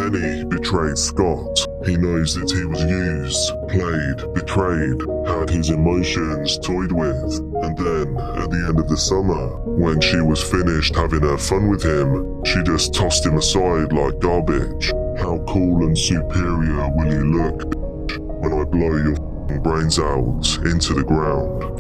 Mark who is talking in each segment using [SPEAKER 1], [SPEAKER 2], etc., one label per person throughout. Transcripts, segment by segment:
[SPEAKER 1] Penny betrayed Scott. He knows that he was used, played, betrayed, had his emotions toyed with, and then, at the end of the summer, when she was finished having her fun with him, she just tossed him aside like garbage. How cool and superior will you look, bitch, when I blow your f***ing brains out into the ground?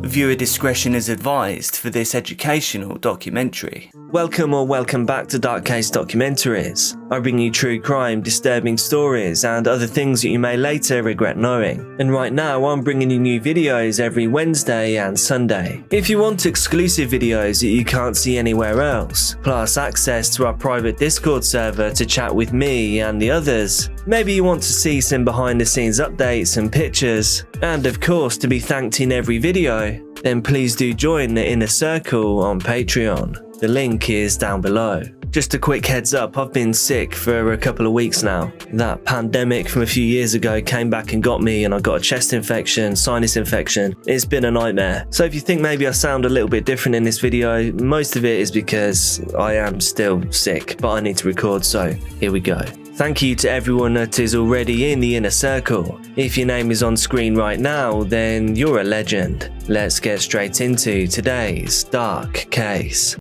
[SPEAKER 2] Viewer discretion is advised for this educational documentary. Welcome back to Case Documentaries. I bring you true crime, disturbing stories, and other things that you may later regret knowing. And right now, I'm bringing you new videos every Wednesday and Sunday. If you want exclusive videos that you can't see anywhere else, plus access to our private Discord server to chat with me and the others, maybe you want to see some behind the scenes updates and pictures, and of course to be thanked in every video, then please do join the Inner Circle on Patreon. The link is down below. Just a quick heads up, I've been sick for a couple of weeks now. That pandemic from a few years ago came back and got me, and I got a chest infection, sinus infection. It's been a nightmare. So if you think maybe I sound a little bit different in this video, most of it is because I am still sick, but I need to record, so here we go. Thank you to everyone that is already in the Inner Circle. If your name is on screen right now, then you're a legend. Let's get straight into today's dark case.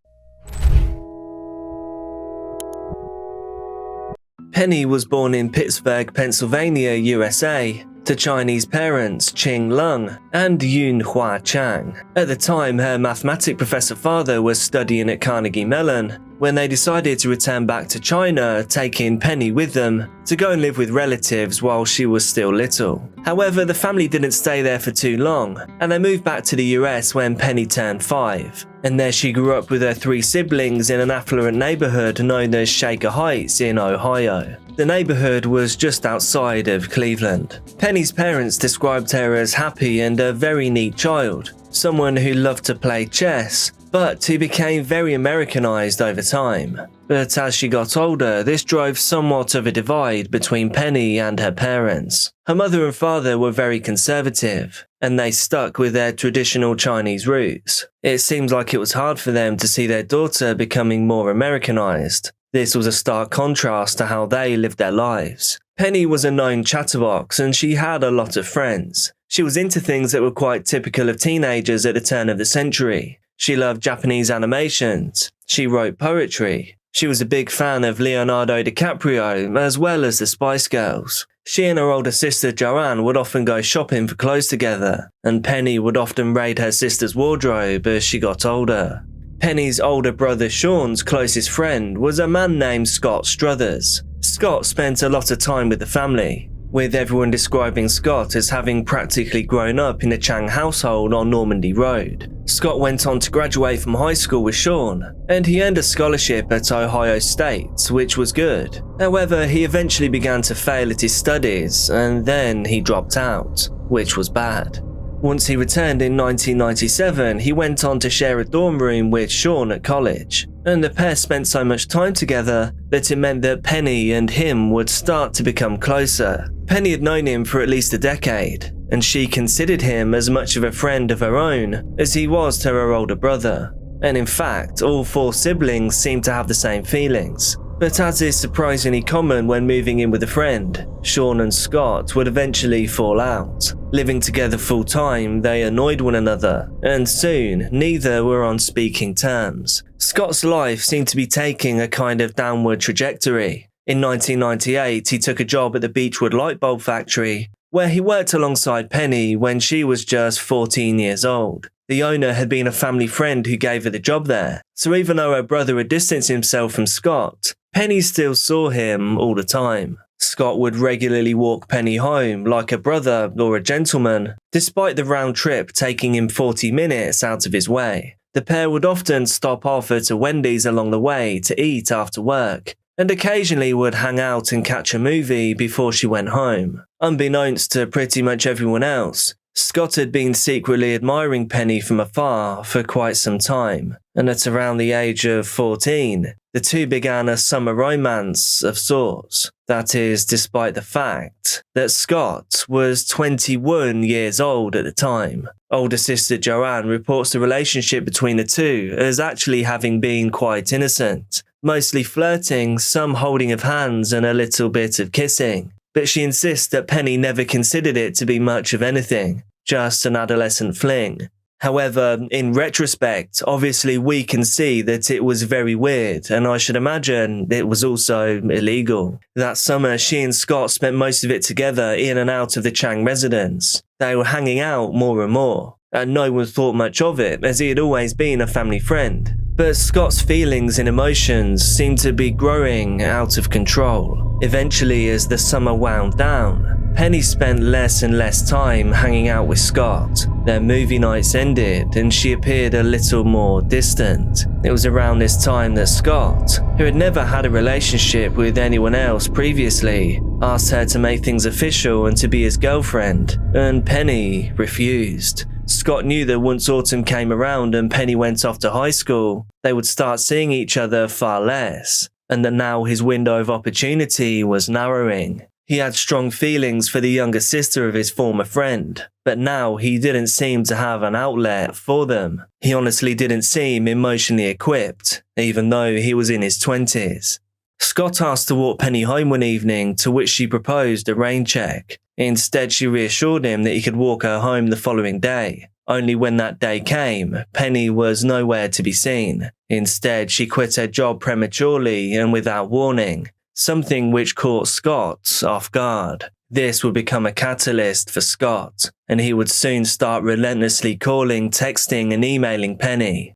[SPEAKER 2] Penny was born in Pittsburgh, Pennsylvania, USA, to Chinese parents Qing Lung and Yunhua Chang. At the time, her mathematics professor father was studying at Carnegie Mellon when they decided to return back to China, taking Penny with them to go and live with relatives while she was still little. However, the family didn't stay there for too long, and they moved back to the US when Penny turned 5. And there she grew up with her 3 siblings in an affluent neighborhood known as Shaker Heights in Ohio. The neighborhood was just outside of Cleveland. Penny's parents described her as happy and a very neat child, someone who loved to play chess, but who became very Americanized over time. But as she got older, this drove somewhat of a divide between Penny and her parents. Her mother and father were very conservative, and they stuck with their traditional Chinese roots. It seemed like it was hard for them to see their daughter becoming more Americanized. This was a stark contrast to how they lived their lives. Penny was a known chatterbox, and she had a lot of friends. She was into things that were quite typical of teenagers at the turn of the century. She loved Japanese animations. She wrote poetry. She was a big fan of Leonardo DiCaprio, as well as the Spice Girls. She and her older sister Joanne would often go shopping for clothes together, and Penny would often raid her sister's wardrobe as she got older. Penny's older brother Sean's closest friend was a man named Scott Strothers. Scott spent a lot of time with the family, with everyone describing Scott as having practically grown up in the Chang household on Normandy Road. Scott went on to graduate from high school with Sean, and he earned a scholarship at Ohio State, which was good. However, he eventually began to fail at his studies, and then he dropped out, which was bad. Once he returned in 1997, he went on to share a dorm room with Sean at college, and the pair spent so much time together that it meant that Penny and him would start to become closer. Penny had known him for at least a decade, and she considered him as much of a friend of her own as he was to her older brother. And in fact, all 4 siblings seemed to have the same feelings. But as is surprisingly common when moving in with a friend, Sean and Scott would eventually fall out. Living together full time, they annoyed one another, and soon neither were on speaking terms. Scott's life seemed to be taking a kind of downward trajectory. In 1998, he took a job at the Beechwood light bulb factory, where he worked alongside Penny when she was just 14 years old. The owner had been a family friend who gave her the job there, so even though her brother had distanced himself from Scott, Penny still saw him all the time. Scott would regularly walk Penny home like a brother or a gentleman, despite the round trip taking him 40 minutes out of his way. The pair would often stop off at a Wendy's along the way to eat after work, and occasionally would hang out and catch a movie before she went home. Unbeknownst to pretty much everyone else, Scott had been secretly admiring Penny from afar for quite some time, and at around the age of 14, the two began a summer romance of sorts. That is, despite the fact that Scott was 21 years old at the time. Older sister Joanne reports the relationship between the two as actually having been quite innocent, mostly flirting, some holding of hands and a little bit of kissing. But she insists that Penny never considered it to be much of anything, just an adolescent fling. However, in retrospect, obviously we can see that it was very weird, and I should imagine it was also illegal. That summer, she and Scott spent most of it together in and out of the Chang residence. They were hanging out more and more, and no one thought much of it, as he had always been a family friend. But Scott's feelings and emotions seemed to be growing out of control. Eventually, as the summer wound down, Penny spent less and less time hanging out with Scott. Their movie nights ended and she appeared a little more distant. It was around this time that Scott, who had never had a relationship with anyone else previously, asked her to make things official and to be his girlfriend, and Penny refused. Scott knew that once autumn came around and Penny went off to high school, they would start seeing each other far less, and that now his window of opportunity was narrowing. He had strong feelings for the younger sister of his former friend, but now he didn't seem to have an outlet for them. He honestly didn't seem emotionally equipped, even though he was in his 20s. Scott asked to walk Penny home one evening, to which she proposed a rain check. Instead, she reassured him that he could walk her home the following day. Only when that day came, Penny was nowhere to be seen. Instead, she quit her job prematurely and without warning, something which caught Scott off guard. This would become a catalyst for Scott, and he would soon start relentlessly calling, texting, and emailing Penny.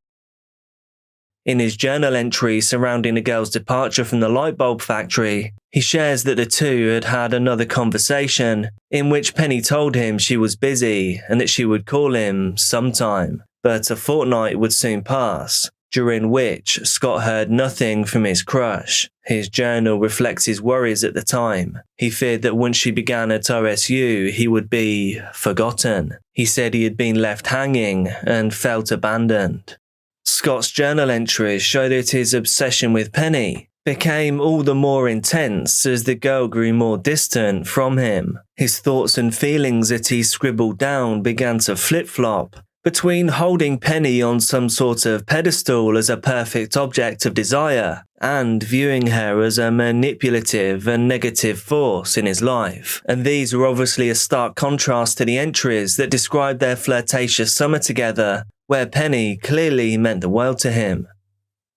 [SPEAKER 2] In his journal entry surrounding the girl's departure from the light bulb factory, he shares that the two had had another conversation in which Penny told him she was busy and that she would call him sometime, but a fortnight would soon pass, during which Scott heard nothing from his crush. His journal reflects his worries at the time. He feared that once she began at OSU, he would be forgotten. He said he had been left hanging and felt abandoned. Scott's journal entries show that his obsession with Penny became all the more intense as the girl grew more distant from him. His thoughts and feelings that he scribbled down began to flip-flop between holding Penny on some sort of pedestal as a perfect object of desire and viewing her as a manipulative and negative force in his life. And these were obviously a stark contrast to the entries that described their flirtatious summer together, where Penny clearly meant the world to him.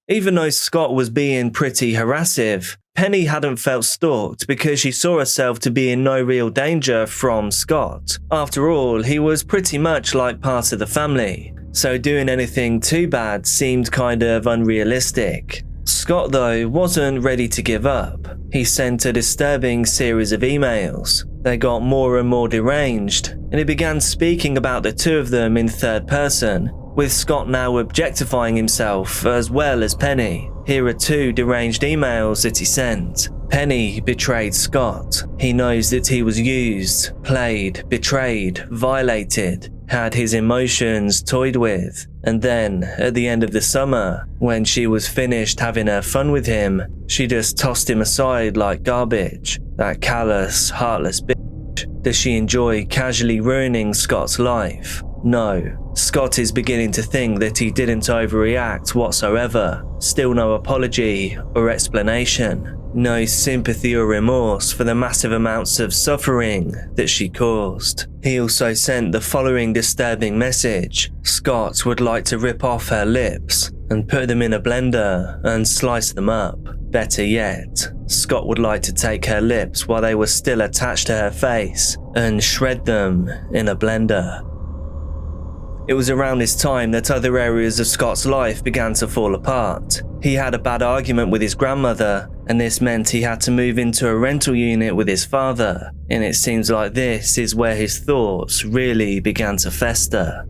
[SPEAKER 2] Even though Scott was being pretty harassive, Penny hadn't felt stalked because she saw herself to be in no real danger from Scott. After all, he was pretty much like part of the family, so doing anything too bad seemed kind of unrealistic. Scott, though, wasn't ready to give up. He sent a disturbing series of emails. They got more and more deranged, and he began speaking about the two of them in third person, with Scott now objectifying himself as well as Penny. Here are two deranged emails that he sent. Penny betrayed Scott. He knows that he was used, played, betrayed, violated, had his emotions toyed with. And then, at the end of the summer, when she was finished having her fun with him, she just tossed him aside like garbage. That callous, heartless bitch. Does she enjoy casually ruining Scott's life? No. Scott is beginning to think that he didn't overreact whatsoever. Still no apology or explanation. No sympathy or remorse for the massive amounts of suffering that she caused. He also sent the following disturbing message. Scott would like to rip off her lips and put them in a blender and slice them up. Better yet, Scott would like to take her lips while they were still attached to her face and shred them in a blender. It was around this time that other areas of Scott's life began to fall apart. He had a bad argument with his grandmother, and this meant he had to move into a rental unit with his father, and it seems like this is where his thoughts really began to fester.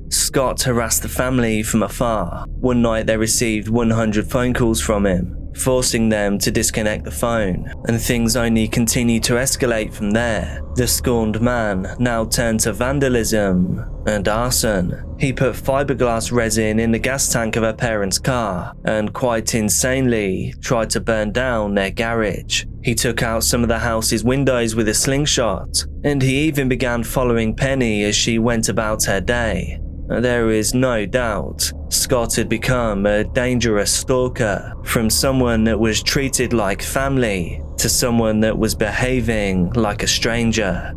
[SPEAKER 2] Scott harassed the family from afar. One night they received 100 phone calls from him. forcing them to disconnect the phone, and things only continued to escalate from there. The scorned man now turned to vandalism and arson. He put fiberglass resin in the gas tank of her parents' car and quite insanely tried to burn down their garage. He took out some of the house's windows with a slingshot, and he even began following Penny as she went about her day. There is no doubt Scott had become a dangerous stalker, from someone that was treated like family to someone that was behaving like a stranger.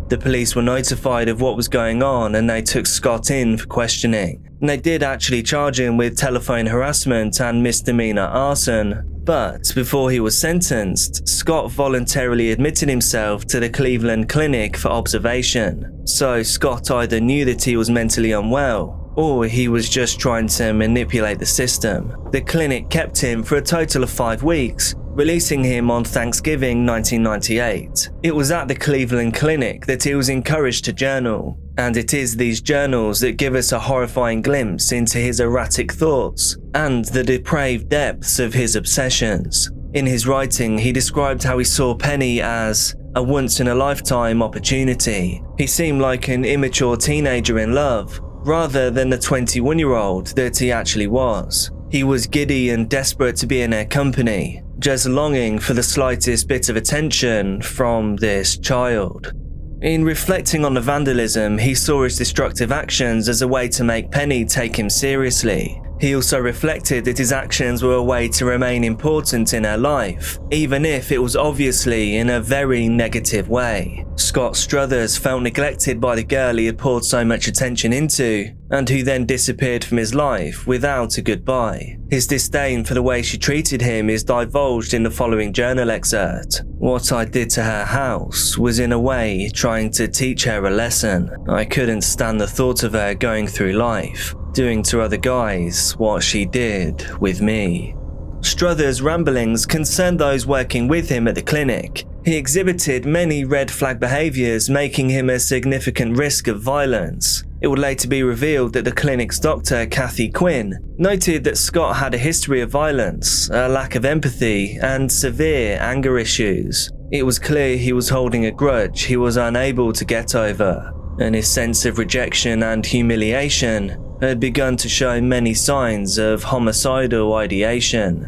[SPEAKER 2] The police were notified of what was going on and they took Scott in for questioning. And they did actually charge him with telephone harassment and misdemeanor arson. But before he was sentenced, Scott voluntarily admitted himself to the Cleveland Clinic for observation. So Scott either knew that he was mentally unwell, or he was just trying to manipulate the system. The clinic kept him for a total of 5 weeks, releasing him on Thanksgiving 1998. It was at the Cleveland Clinic that he was encouraged to journal, and it is these journals that give us a horrifying glimpse into his erratic thoughts and the depraved depths of his obsessions. In his writing, he described how he saw Penny as a once-in-a-lifetime opportunity. He seemed like an immature teenager in love, rather than the 21-year-old that he actually was. He was giddy and desperate to be in her company, just longing for the slightest bit of attention from this child. In reflecting on the vandalism, he saw his destructive actions as a way to make Penny take him seriously. He also reflected that his actions were a way to remain important in her life, even if it was obviously in a very negative way. Scott Strothers felt neglected by the girl he had poured so much attention into, and who then disappeared from his life without a goodbye. His disdain for the way she treated him is divulged in the following journal excerpt. "What I did to her house was in a way trying to teach her a lesson. I couldn't stand the thought of her going through life, doing to other guys what she did with me." Strothers' ramblings concerned those working with him at the clinic. He exhibited many red flag behaviours, making him a significant risk of violence. It would later be revealed that the clinic's doctor, Kathy Quinn, noted that Scott had a history of violence, a lack of empathy, and severe anger issues. It was clear he was holding a grudge he was unable to get over, and his sense of rejection and humiliation had begun to show many signs of homicidal ideation.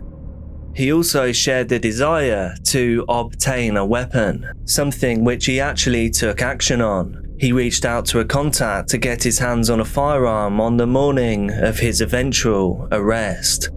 [SPEAKER 2] He also shared the desire to obtain a weapon, something which he actually took action on. He reached out to a contact to get his hands on a firearm on the morning of his eventual arrest.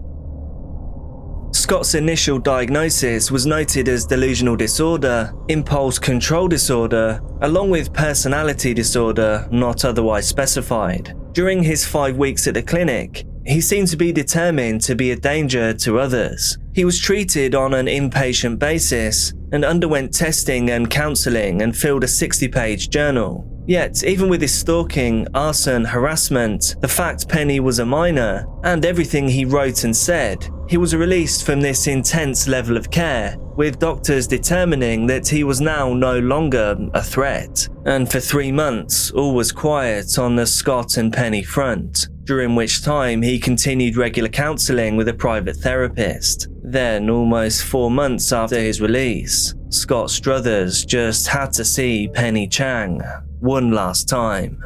[SPEAKER 2] Scott's initial diagnosis was noted as delusional disorder, impulse control disorder, along with personality disorder not otherwise specified. During his 5 weeks at the clinic, he seemed to be determined to be a danger to others. He was treated on an inpatient basis and underwent testing and counselling and filled a 60-page journal. Yet, even with his stalking, arson, harassment, the fact Penny was a minor, and everything he wrote and said, he was released from this intense level of care, with doctors determining that he was now no longer a threat. And for 3 months, all was quiet on the Scott and Penny front, during which time he continued regular counselling with a private therapist. Then, almost 4 months after his release, Scott Strothers just had to see Penny Chang one last time.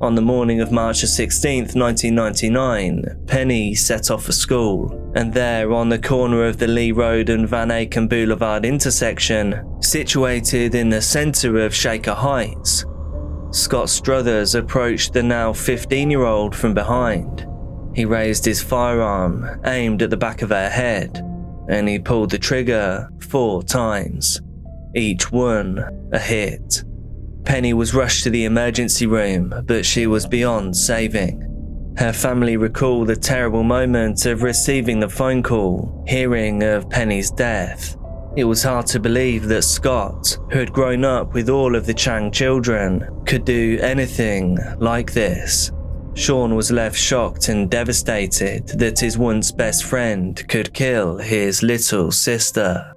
[SPEAKER 2] On the morning of March 16th, 1999, Penny set off for school, and there on the corner of the Lee Road and Van Aken Boulevard intersection, situated in the centre of Shaker Heights, Scott Strothers approached the now 15-year-old from behind. He raised his firearm, aimed at the back of her head, and he pulled the trigger 4 times, each one a hit. Penny was rushed to the emergency room, but she was beyond saving. Her family recall the terrible moment of receiving the phone call, hearing of Penny's death. It was hard to believe that Scott, who had grown up with all of the Chang children, could do anything like this. Sean was left shocked and devastated that his once best friend could kill his little sister.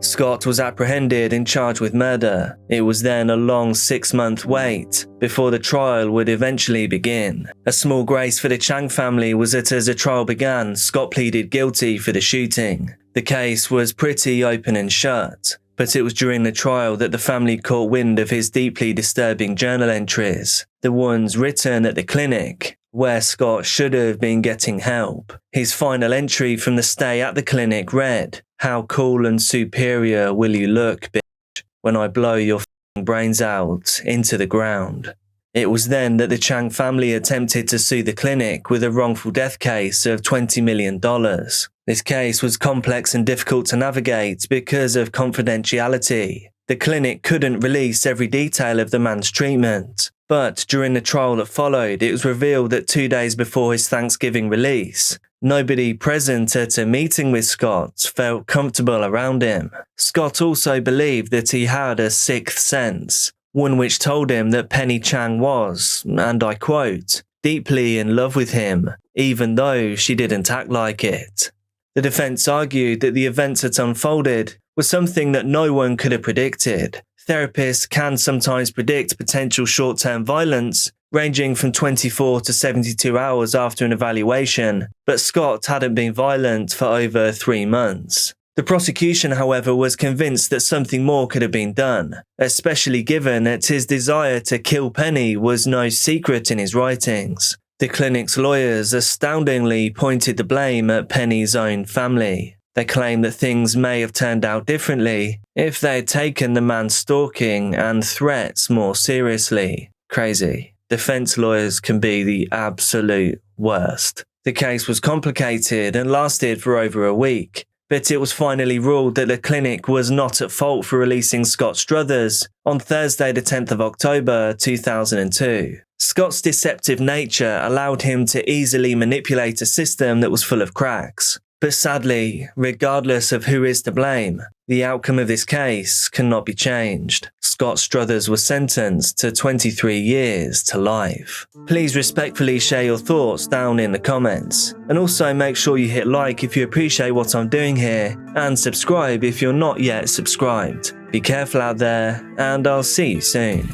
[SPEAKER 2] Scott was apprehended and charged with murder. It was then a long 6-month wait before the trial would eventually begin. A small grace for the Chang family was that as the trial began, Scott pleaded guilty for the shooting. The case was pretty open and shut, but it was during the trial that the family caught wind of his deeply disturbing journal entries, the ones written at the clinic, where Scott should have been getting help. His final entry from the stay at the clinic read, "How cool and superior will you look, bitch, when I blow your f***ing brains out into the ground." It was then that the Chang family attempted to sue the clinic with a wrongful death case of $20 million. This case was complex and difficult to navigate because of confidentiality. The clinic couldn't release every detail of the man's treatment, but during the trial that followed, it was revealed that 2 days before his Thanksgiving release, nobody present at a meeting with Scott felt comfortable around him. Scott also believed that he had a sixth sense, one which told him that Penny Chang was, and I quote, deeply in love with him, even though she didn't act like it. The defense argued that the events that unfolded was something that no one could have predicted. Therapists can sometimes predict potential short-term violence, ranging from 24 to 72 hours after an evaluation, but Scott hadn't been violent for over 3 months. The prosecution, however, was convinced that something more could have been done, especially given that his desire to kill Penny was no secret in his writings. The clinic's lawyers astoundingly pointed the blame at Penny's own family. They claimed that things may have turned out differently if they had taken the man's stalking and threats more seriously. Crazy. Defense lawyers can be the absolute worst. The case was complicated and lasted for over a week, but it was finally ruled that the clinic was not at fault for releasing Scott Strothers on Thursday the 10th of October 2002. Scott's deceptive nature allowed him to easily manipulate a system that was full of cracks. But sadly, regardless of who is to blame, the outcome of this case cannot be changed. Scott Strothers was sentenced to 23 years to life. Please respectfully share your thoughts down in the comments, and also make sure you hit like if you appreciate what I'm doing here, and subscribe if you're not yet subscribed. Be careful out there, and I'll see you soon.